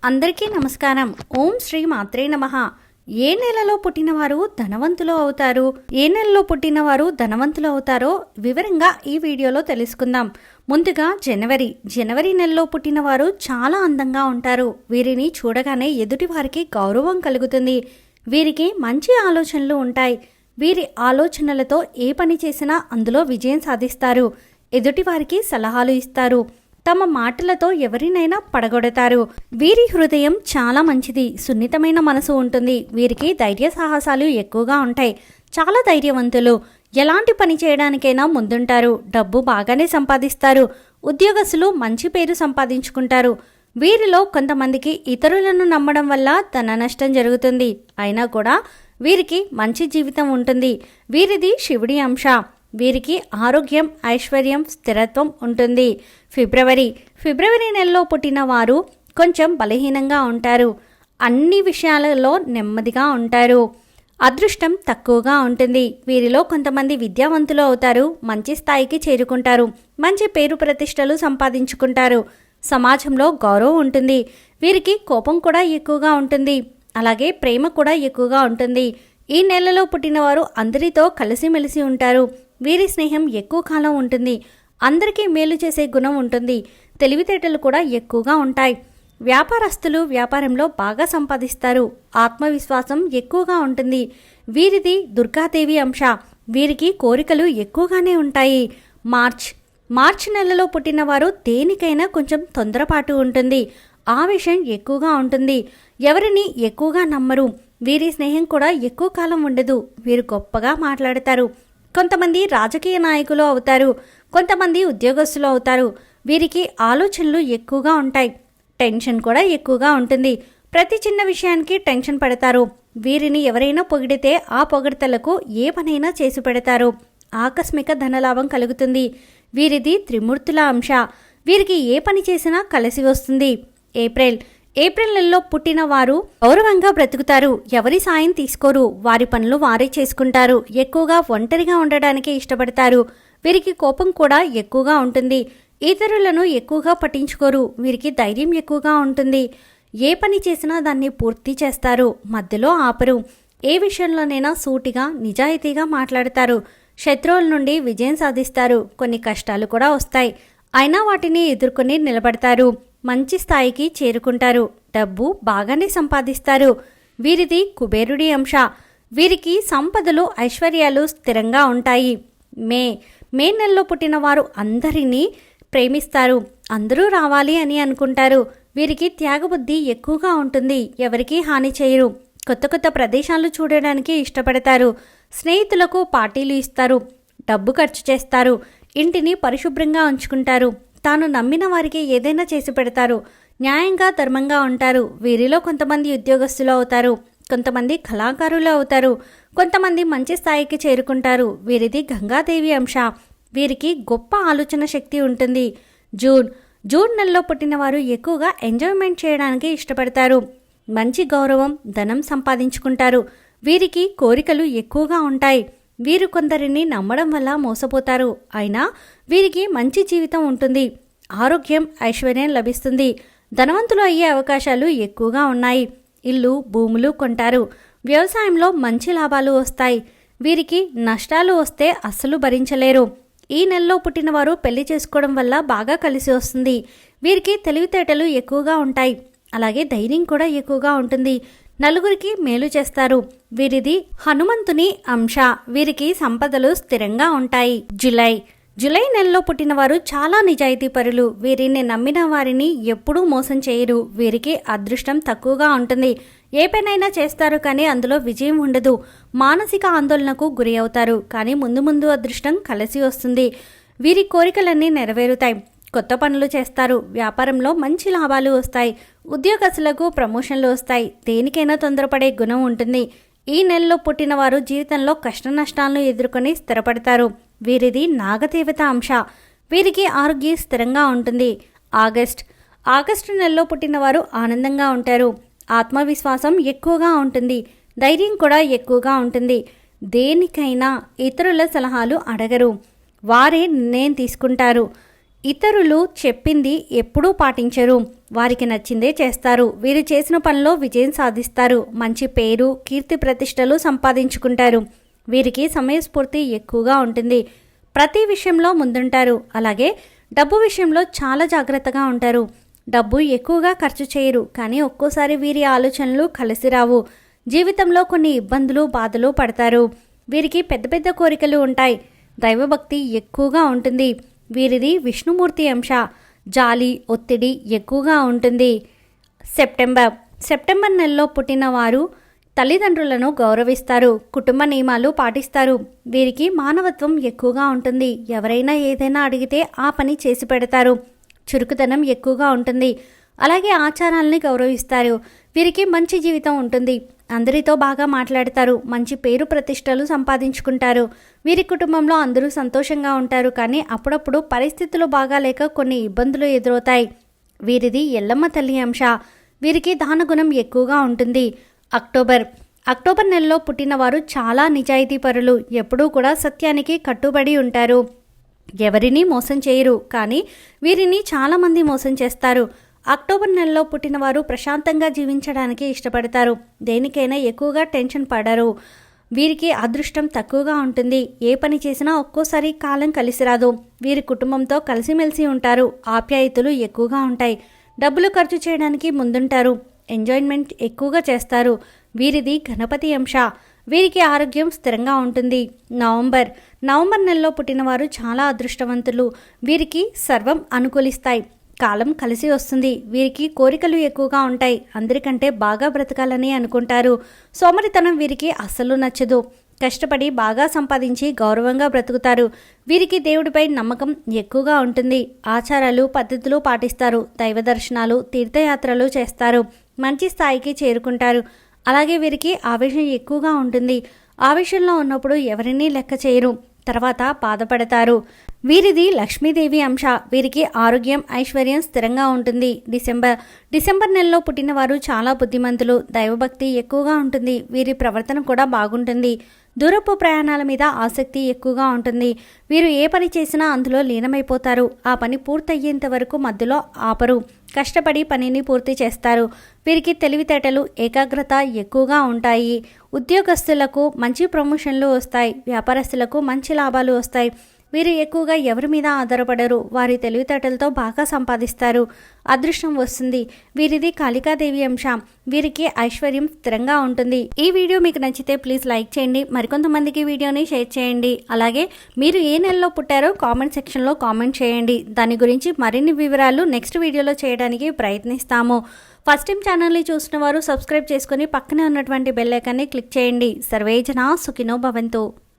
అందరికీ నమస్కారం. ఓం శ్రీ మాత్రే నమః. ఏ నెలలో పుట్టినవారు ధనవంతులు అవుతారు, ఏ నెలలో పుట్టినవారు ధనవంతులు అవుతారో వివరంగా ఈ వీడియోలో తెలుసుకుందాం. ముందుగా జనవరి నెలలో పుట్టినవారు చాలా అందంగా ఉంటారు. వీరిని చూడగానే ఎదుటి వారికి గౌరవం కలుగుతుంది. వీరికి మంచి ఆలోచనలు ఉంటాయి. వీరి ఆలోచనలతో ఏ పని చేసినా అందులో విజయం సాధిస్తారు. ఎదుటివారికి సలహాలు ఇస్తారు. తమ మాటలతో ఎవరినైనా పడగొడతారు. వీరి హృదయం చాలా మంచిది, సున్నితమైన మనసు ఉంటుంది. వీరికి ధైర్య సాహసాలు ఎక్కువగా ఉంటాయి. చాలా ధైర్యవంతులు. ఎలాంటి పని చేయడానికైనా ముందుంటారు. డబ్బు బాగానే సంపాదిస్తారు. ఉద్యోగస్తులు మంచి పేరు సంపాదించుకుంటారు. వీరిలో కొంతమందికి ఇతరులను నమ్మడం వల్ల ధన నష్టం జరుగుతుంది. అయినా కూడా వీరికి మంచి జీవితం ఉంటుంది. వీరిది శివుడి అంశ. వీరికి ఆరోగ్యం, ఐశ్వర్యం, స్థిరత్వం ఉంటుంది. ఫిబ్రవరి నెలలో పుట్టిన వారు కొంచెం బలహీనంగా ఉంటారు. అన్ని విషయాలలో నెమ్మదిగా ఉంటారు. అదృష్టం తక్కువగా ఉంటుంది. వీరిలో కొంతమంది విద్యావంతులు అవుతారు. మంచి స్థాయికి చేరుకుంటారు. మంచి పేరు ప్రతిష్టలు సంపాదించుకుంటారు. సమాజంలో గౌరవం ఉంటుంది. వీరికి కోపం కూడా ఎక్కువగా ఉంటుంది. అలాగే ప్రేమ కూడా ఎక్కువగా ఉంటుంది. ఈ నెలలో పుట్టినవారు అందరితో కలిసిమెలిసి ఉంటారు. వీరి స్నేహం ఎక్కువ కాలం ఉంటుంది. అందరికీ మేలు చేసే గుణం ఉంటుంది. తెలివితేటలు కూడా ఎక్కువగా ఉంటాయి. వ్యాపారస్తులు వ్యాపారంలో బాగా సంపాదిస్తారు. ఆత్మవిశ్వాసం ఎక్కువగా ఉంటుంది. వీరిది దుర్గాదేవి అంశ. వీరికి కోరికలు ఎక్కువగానే ఉంటాయి. మార్చ్ నెలలో పుట్టినవారు దేనికైనా కొంచెం తొందరపాటు ఉంటుంది. ఆవేశం ఎక్కువగా ఉంటుంది. ఎవరిని ఎక్కువగా నమ్మరు. వీరి స్నేహం కూడా ఎక్కువ కాలం ఉండదు. వీరు గొప్పగా మాట్లాడతారు. కొంతమంది రాజకీయ నాయకులు అవుతారు. కొంతమంది ఉద్యోగస్తులు అవుతారు. వీరికి ఆలోచనలు ఎక్కువగా ఉంటాయి. టెన్షన్ కూడా ఎక్కువగా ఉంటుంది. ప్రతి చిన్న విషయానికి టెన్షన్ పడతారు. వీరిని ఎవరైనా పొగిడితే ఆ పొగడ్తలకు ఏ పనైనా చేసి పెడతారు. ఆకస్మిక ధనలాభం కలుగుతుంది. వీరిది త్రిమూర్తుల అంశ. వీరికి ఏ పని చేసినా కలిసి వస్తుంది. ఏప్రిల్ నెలలో పుట్టిన వారు గౌరవంగా బ్రతుకుతారు. ఎవరి సాయం తీసుకోరు. వారి పనులు వారే చేసుకుంటారు. ఎక్కువగా ఒంటరిగా ఉండడానికి ఇష్టపడతారు. వీరికి కోపం కూడా ఎక్కువగా ఉంటుంది. ఇతరులను ఎక్కువగా పట్టించుకోరు. వీరికి ధైర్యం ఎక్కువగా ఉంటుంది. ఏ పని చేసినా దాన్ని పూర్తి చేస్తారు. మధ్యలో ఆపరు. ఏ విషయంలోనైనా సూటిగా నిజాయితీగా మాట్లాడతారు. శత్రువుల నుండి విజయం సాధిస్తారు. కొన్ని కష్టాలు కూడా వస్తాయి. అయినా వాటిని ఎదుర్కొని నిలబడతారు. మంచి స్థాయికి చేరుకుంటారు. డబ్బు బాగానే సంపాదిస్తారు. వీరిది కుబేరుడి అంశ. వీరికి సంపదలు, ఐశ్వర్యాలు స్థిరంగా ఉంటాయి. మే నెలలో పుట్టిన వారు అందరినీ ప్రేమిస్తారు. అందరూ రావాలి అని అనుకుంటారు. వీరికి త్యాగబుద్ధి ఎక్కువగా ఉంటుంది. ఎవరికీ హాని చేయరు. కొత్త ప్రదేశాలు చూడడానికి ఇష్టపడతారు. స్నేహితులకు పార్టీలు ఇస్తారు. డబ్బు ఖర్చు చేస్తారు. ఇంటిని పరిశుభ్రంగా ఉంచుకుంటారు. తాను నమ్మిన వారికి ఏదైనా చేసి పెడతారు. న్యాయంగా, ధర్మంగా ఉంటారు. వీరిలో కొంతమంది ఉద్యోగస్తులు అవుతారు. కొంతమంది కళాకారులు అవుతారు. కొంతమంది మంచి స్థాయికి చేరుకుంటారు. వీరిది గంగాదేవి అంశ. వీరికి గొప్ప ఆలోచన శక్తి ఉంటుంది. జూన్ నెలలో పుట్టిన వారు ఎక్కువగా ఎంజాయ్మెంట్ చేయడానికి ఇష్టపడతారు. మంచి గౌరవం, ధనం సంపాదించుకుంటారు. వీరికి కోరికలు ఎక్కువగా ఉంటాయి. వీరు కొందరిని నమ్మడం వల్ల మోసపోతారు. అయినా వీరికి మంచి జీవితం ఉంటుంది. ఆరోగ్యం, ఐశ్వర్యం లభిస్తుంది. ధనవంతులు అయ్యే అవకాశాలు ఎక్కువగా ఉన్నాయి. ఇల్లు, భూములు కొంటారు. వ్యవసాయంలో మంచి లాభాలు వస్తాయి. వీరికి నష్టాలు వస్తే అస్సలు భరించలేరు. ఈ నెలలో పుట్టినవారు పెళ్లి చేసుకోవడం వల్ల బాగా కలిసి వస్తుంది. వీరికి తెలివితేటలు ఎక్కువగా ఉంటాయి. అలాగే ధైర్యం కూడా ఎక్కువగా ఉంటుంది. నలుగురికి మేలు చేస్తారు. వీరిది హనుమంతుని అంశ. వీరికి సంపదలు స్థిరంగా ఉంటాయి. జులై నెలలో పుట్టినవారు చాలా నిజాయితీపరులు. వీరిని నమ్మిన వారిని ఎప్పుడూ మోసం చేయరు. వీరికి అదృష్టం తక్కువగా ఉంటుంది. ఏ పనైనా చేస్తారు కానీ అందులో విజయం ఉండదు. మానసిక ఆందోళనకు గురి అవుతారు. కానీ ముందు అదృష్టం కలిసి వస్తుంది. వీరి కోరికలన్నీ నెరవేరుతాయి. కొత్త పనులు చేస్తారు. వ్యాపారంలో మంచి లాభాలు వస్తాయి. ఉద్యోగస్తులకు ప్రమోషన్లు వస్తాయి. దేనికైనా తొందరపడే గుణం ఉంటుంది. ఈ నెలలో పుట్టిన వారు జీవితంలో కష్ట నష్టాలను ఎదుర్కొని స్థిరపడతారు. వీరిది నాగదేవత అంశ. వీరికి ఆరోగ్యం స్థిరంగా ఉంటుంది. ఆగస్టు నెలలో పుట్టిన వారు ఆనందంగా ఉంటారు. ఆత్మవిశ్వాసం ఎక్కువగా ఉంటుంది. ధైర్యం కూడా ఎక్కువగా ఉంటుంది. దేనికైనా ఇతరుల సలహాలు అడగరు. వారే నిర్ణయం తీసుకుంటారు. ఇతరులు చెప్పింది ఎప్పుడూ పాటించరు. వారికి నచ్చిందే చేస్తారు. వీరు చేసిన పనిలో విజయం సాధిస్తారు. మంచి పేరు, కీర్తి ప్రతిష్టలు సంపాదించుకుంటారు. వీరికి సమయస్ఫూర్తి ఎక్కువగా ఉంటుంది. ప్రతి విషయంలో ముందుంటారు. అలాగే డబ్బు విషయంలో చాలా జాగ్రత్తగా ఉంటారు. డబ్బు ఎక్కువగా ఖర్చు చేయరు, కానీ ఒక్కోసారి వీరి ఆలోచనలు కలిసి రావు. జీవితంలో కొన్ని ఇబ్బందులు, బాధలు పడతారు. వీరికి పెద్ద పెద్ద కోరికలు ఉంటాయి. దైవభక్తి ఎక్కువగా ఉంటుంది. వీరిది విష్ణుమూర్తి అంశ. జాలి, ఒత్తిడి ఎక్కువగా ఉంటుంది. సెప్టెంబర్ నెలలో పుట్టిన వారు తల్లిదండ్రులను గౌరవిస్తారు. కుటుంబ నియమాలు పాటిస్తారు. వీరికి మానవత్వం ఎక్కువగా ఉంటుంది. ఎవరైనా ఏదైనా అడిగితే ఆ పని చేసి పెడతారు. చురుకుదనం ఎక్కువగా ఉంటుంది. అలాగే ఆచారాలని గౌరవిస్తారు. వీరికి మంచి జీవితం ఉంటుంది. అందరితో బాగా మాట్లాడతారు. మంచి పేరు ప్రతిష్టలు సంపాదించుకుంటారు. వీరి కుటుంబంలో అందరూ సంతోషంగా ఉంటారు. కానీ అప్పుడప్పుడు పరిస్థితులు బాగాలేక కొన్ని ఇబ్బందులు ఎదురవుతాయి. వీరిది ఎల్లమ్మ తల్లి అంశ. వీరికి దానగుణం ఎక్కువగా ఉంటుంది. అక్టోబర్ నెలలో పుట్టిన వారు చాలా నిజాయితీపరులు. ఎప్పుడూ కూడా సత్యానికి కట్టుబడి ఉంటారు. ఎవరినీ మోసం చేయరు, కానీ వీరిని చాలామంది మోసం చేస్తారు. అక్టోబర్ నెలలో పుట్టిన వారు ప్రశాంతంగా జీవించడానికి ఇష్టపడతారు. దేనికైనా ఎక్కువగా టెన్షన్ పడరు. వీరికి అదృష్టం తక్కువగా ఉంటుంది. ఏ పని చేసినా ఒక్కోసారి కాలం కలిసి రాదు. వీరి కుటుంబంతో కలిసిమెలిసి ఉంటారు. ఆప్యాయతలు ఎక్కువగా ఉంటాయి. డబ్బులు ఖర్చు చేయడానికి ముందుంటారు. ఎంజాయ్మెంట్ ఎక్కువగా చేస్తారు. వీరిది గణపతి అంశ. వీరికి ఆరోగ్యం స్థిరంగా ఉంటుంది. నవంబర్ నెలలో పుట్టినవారు చాలా అదృష్టవంతులు. వీరికి సర్వం అనుకూలిస్తాయి. కాలం కలిసి వస్తుంది. వీరికి కోరికలు ఎక్కువగా ఉంటాయి. అందరికంటే బాగా బ్రతకాలని అనుకుంటారు. సోమరితనం వీరికి అస్సలు నచ్చదు. కష్టపడి బాగా సంపాదించి గౌరవంగా బ్రతుకుతారు. వీరికి దేవుడిపై నమ్మకం ఎక్కువగా ఉంటుంది. ఆచారాలు, పద్ధతులు పాటిస్తారు. దైవ దర్శనాలు, తీర్థయాత్రలు చేస్తారు. మంచి స్థాయికి చేరుకుంటారు. అలాగే వీరికి ఆవేశం ఎక్కువగా ఉంటుంది. ఆవేశంలో ఉన్నప్పుడు ఎవరినీ లెక్క చేయరు. తర్వాత బాధపడతారు. వీరిది లక్ష్మీదేవి అంశ. వీరికి ఆరోగ్యం, ఐశ్వర్యం స్థిరంగా ఉంటుంది. డిసెంబర్ నెలలో పుట్టిన వారు చాలా బుద్ధిమంతులు. దైవభక్తి ఎక్కువగా ఉంటుంది. వీరి ప్రవర్తన కూడా బాగుంటుంది. దూరపు ప్రయాణాల మీద ఆసక్తి ఎక్కువగా ఉంటుంది. వీరు ఏ పని చేసినా అందులో లీనమైపోతారు. ఆ పని పూర్తయ్యేంత వరకు మధ్యలో ఆపరు. కష్టపడి పనిని పూర్తి చేస్తారు. వీరికి తెలివితేటలు, ఏకాగ్రత ఎక్కువగా ఉంటాయి. ఉద్యోగస్తులకు మంచి ప్రమోషన్లు వస్తాయి. వ్యాపారస్తులకు మంచి లాభాలు వస్తాయి. వీరు ఎక్కువగా ఎవరి మీద ఆధారపడరు. వారి తెలివితేటలతో బాగా సంపాదిస్తారు. అదృష్టం వస్తుంది. వీరిది కాళికాదేవి అంశ. వీరికి ఐశ్వర్యం స్థిరంగా ఉంటుంది. ఈ వీడియో మీకు నచ్చితే ప్లీజ్ లైక్ చేయండి. మరికొంతమందికి వీడియోని షేర్ చేయండి. అలాగే మీరు ఏ నెలలో పుట్టారో కామెంట్ సెక్షన్లో కామెంట్ చేయండి. దాని గురించి మరిన్ని వివరాలు నెక్స్ట్ వీడియోలో చేయడానికి ప్రయత్నిస్తాము. ఫస్ట్ టైం ఛానల్ని చూసిన వారు సబ్స్క్రైబ్ చేసుకుని పక్కనే ఉన్నటువంటి బెల్ ఐకాన్ని క్లిక్ చేయండి. సర్వే జనా సుఖినో భవంతు.